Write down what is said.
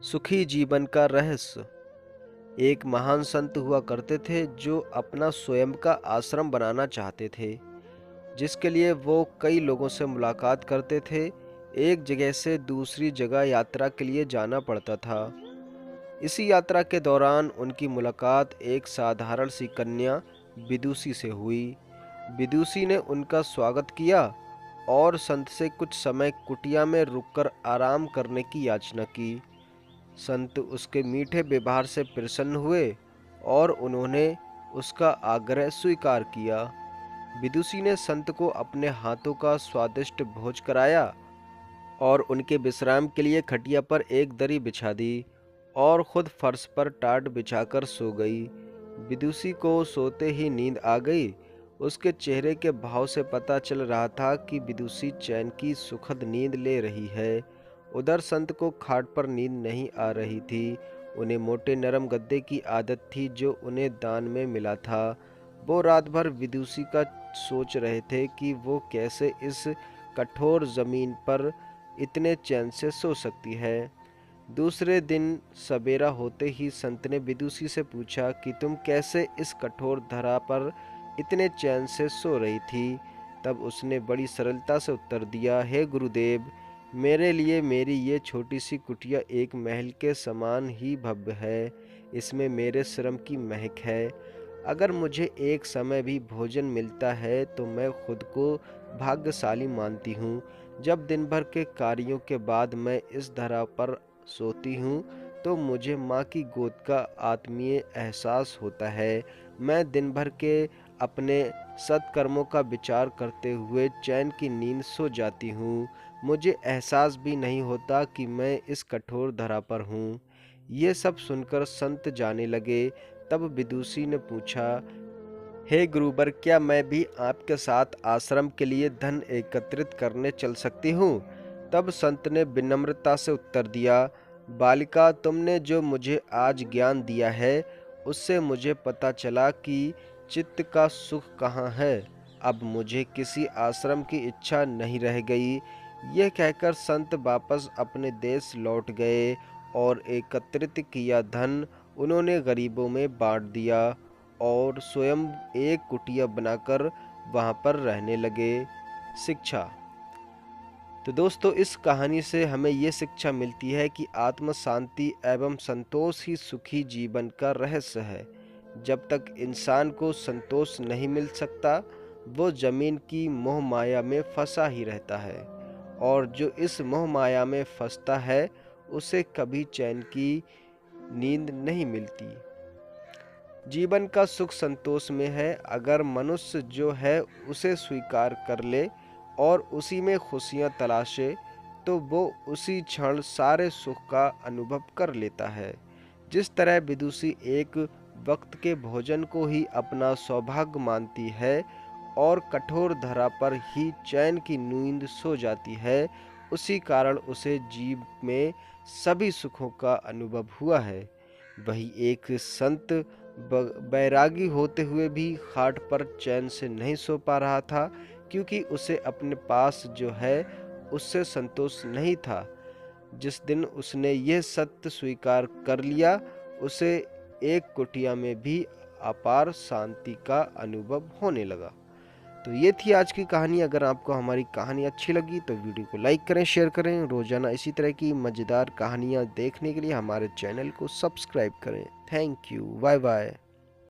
सुखी जीवन का रहस्य। एक महान संत हुआ करते थे जो अपना स्वयं का आश्रम बनाना चाहते थे, जिसके लिए वो कई लोगों से मुलाकात करते थे। एक जगह से दूसरी जगह यात्रा के लिए जाना पड़ता था। इसी यात्रा के दौरान उनकी मुलाकात एक साधारण सी कन्या विदुषी से हुई। विदुषी ने उनका स्वागत किया और संत से कुछ समय कुटिया में रुककर आराम करने की याचना की। संत उसके मीठे व्यवहार से प्रसन्न हुए और उन्होंने उसका आग्रह स्वीकार किया। विदुषी ने संत को अपने हाथों का स्वादिष्ट भोज कराया और उनके विश्राम के लिए खटिया पर एक दरी बिछा दी और खुद फर्श पर टाट बिछाकर सो गई। विदुषी को सोते ही नींद आ गई। उसके चेहरे के भाव से पता चल रहा था कि विदुषी चैन की सुखद नींद ले रही है। उधर संत को खाट पर नींद नहीं आ रही थी। उन्हें मोटे नरम गद्दे की आदत थी जो उन्हें दान में मिला था। वो रात भर विदुषी का सोच रहे थे कि वो कैसे इस कठोर जमीन पर इतने चैन से सो सकती है। दूसरे दिन सवेरा होते ही संत ने विदुषी से पूछा कि तुम कैसे इस कठोर धरा पर इतने चैन से सो रही थी। तब उसने बड़ी सरलता से उत्तर दिया, हे गुरुदेव, मेरे लिए मेरी ये छोटी सी कुटिया एक महल के समान ही भव्य है। इसमें मेरे श्रम की महक है। अगर मुझे एक समय भी भोजन मिलता है तो मैं खुद को भाग्यशाली मानती हूँ। जब दिन भर के कार्यों के बाद मैं इस धरा पर सोती हूँ तो मुझे माँ की गोद का आत्मीय एहसास होता है। मैं दिन भर के अपने सत्कर्मों का विचार करते हुए चैन की नींद सो जाती हूँ। मुझे एहसास भी नहीं होता कि मैं इस कठोर धरा पर हूँ। ये सब सुनकर संत जाने लगे। तब विदुषी ने पूछा, हे गुरुवर, क्या मैं भी आपके साथ आश्रम के लिए धन एकत्रित करने चल सकती हूँ? तब संत ने विनम्रता से उत्तर दिया, बालिका, तुमने जो मुझे आज ज्ञान दिया है उससे मुझे पता चला कि चित्त का सुख कहाँ है। अब मुझे किसी आश्रम की इच्छा नहीं रह गई। यह कहकर संत वापस अपने देश लौट गए और एकत्रित किया धन उन्होंने गरीबों में बांट दिया और स्वयं एक कुटिया बनाकर वहां पर रहने लगे। शिक्षा। तो दोस्तों, इस कहानी से हमें ये शिक्षा मिलती है कि आत्म शांति एवं संतोष ही सुखी जीवन का रहस्य है। जब तक इंसान को संतोष नहीं मिल सकता, वो जमीन की मोह माया में फंसा ही रहता है और जो इस मोह माया में फंसता है उसे कभी चैन की नींद नहीं मिलती। जीवन का सुख संतोष में है। अगर मनुष्य जो है उसे स्वीकार कर ले और उसी में खुशियां तलाशे तो वो उसी क्षण सारे सुख का अनुभव कर लेता है। जिस तरह विदुषी एक वक्त के भोजन को ही अपना सौभाग्य मानती है और कठोर धरा पर ही चैन की नींद सो जाती है, उसी कारण उसे जीव में सभी सुखों का अनुभव हुआ है। वही एक संत बैरागी होते हुए भी खाट पर चैन से नहीं सो पा रहा था, क्योंकि उसे अपने पास जो है उससे संतोष नहीं था। जिस दिन उसने यह सत्य स्वीकार कर लिया, उसे एक कुटिया में भी अपार शांति का अनुभव होने लगा। तो ये थी आज की कहानी। अगर आपको हमारी कहानी अच्छी लगी तो वीडियो को लाइक करें, शेयर करें। रोजाना इसी तरह की मज़ेदार कहानियाँ देखने के लिए हमारे चैनल को सब्सक्राइब करें। Thank you. Bye bye.